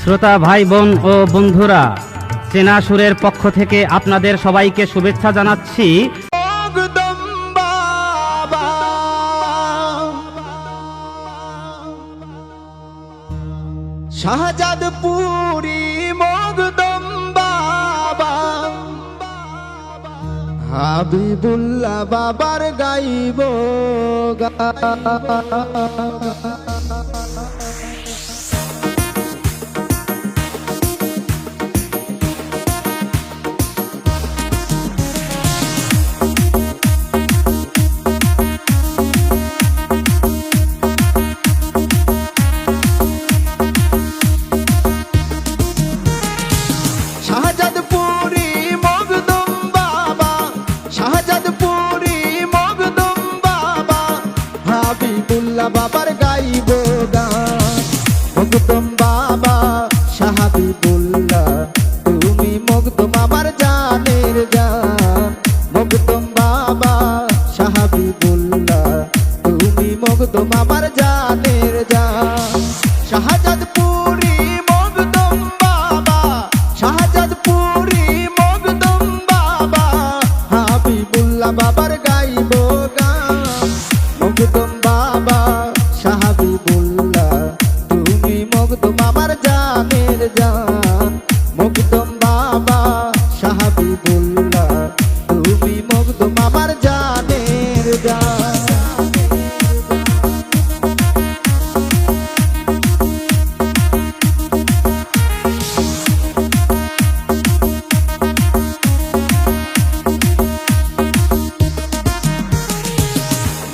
শ্রোতা ভাই বোন ও বন্ধুরা, চেনা সুরের পক্ষ থেকে আপনাদের সবাইকে শুভেচ্ছা জানাচ্ছি। শাহজাদপুরি মগদম বাবা, হাবিবুল্লাহ বাবার গাইব শাহজাদপুরি মগদম বাবা, শাহজাদপুরি মগদম বাবা, হাবিবুল্লাহ বাবার গাইব গান। মগদম বাবা শাহাবিবুল্লাহ, তুমি মগদম আমার জানের জান। মগদম বাবা শাহাবিবুল্লাহ, তুমি মগদম আমার জানের জান। শাহজাদপুরি মগদম বাবা, শাহজাদপুরি মগদম বাবা, হাবিবুল্লাহ বাবার গাইব গান। মগদম বাবা শাহাবিবুল্লাহ, তুমি মগদম আমার জানের জান। মগদম বাবা শাহাবিবুল্লাহ, তুমি মগদম আমার জানের জান।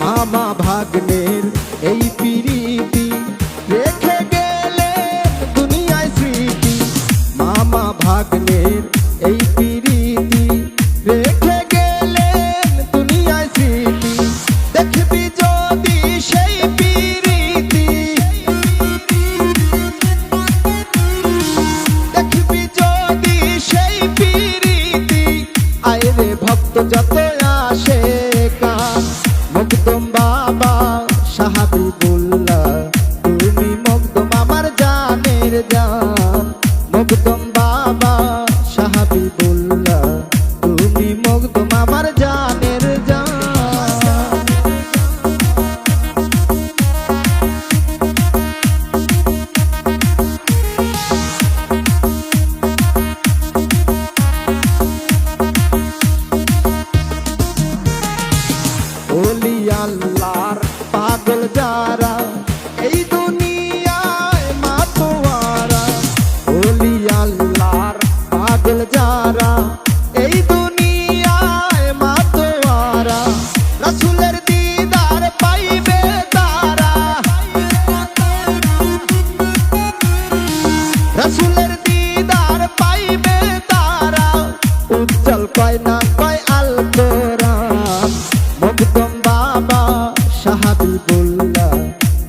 মামা ভাগ্নের এই প্রীতি রেখে গেলেন দুনিয়ায় স্মৃতি। মামা ভাগ্নের এই প্রীতি রেখে গেলেন দুনিয়ায় স্মৃতি। দেখবি যদি সেই প্রীতি, দেখবি যদি সেই প্রীতি, আয়রে ভক্ত যত আসে কান। মগদম বাবা শাহাবিবুল্লাহ, তুমি মগদম আমার জানের জান। মগদম বাবা শাহাবিবুল্লাহ, তুমি মগদম আমার জানের জান। ওলি আল্লাহর পাগল যারা এই দুনিয়ায় মাতোয়ারা। ওলি আল্লাহর পাগল যারা এই দুনিয়ায় মাতোয়ারা। রাসূলের দিদার পাইবে তারা, রাসূলের দিদার পাইবে তারা। উজ্জ্বল কয় না কয় আল কোরআন। মগদম বাবা শাহাবিবুল্লাহ,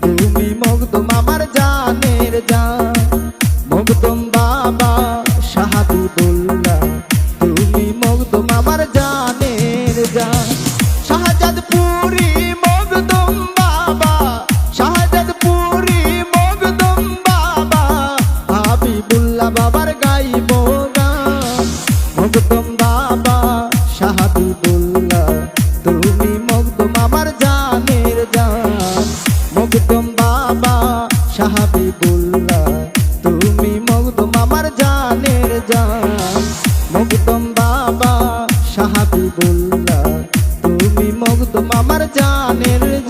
তুমি মগদম আমার জানের জান। মগদম বাবা শাহাবিবুল্লাহ, তুমি মগদম আমার জানের জান। শাহজাদপুরি মগদম বাবা, শাহজাদপুরি মগদম বাবা, হাবিবুল্লাহ বাবার গাইব গান। মগদম বাবা শাহাবিবুল্লাহ, তুমি মগদম আমার জানের জান। মগদম বাবা শাহাবিবুল্লাহ, তুমি মগদম আমার জানের জান। মগদম বাবা শাহাবিবুল্লাহ, তুমি মগদম আমার জানের জান।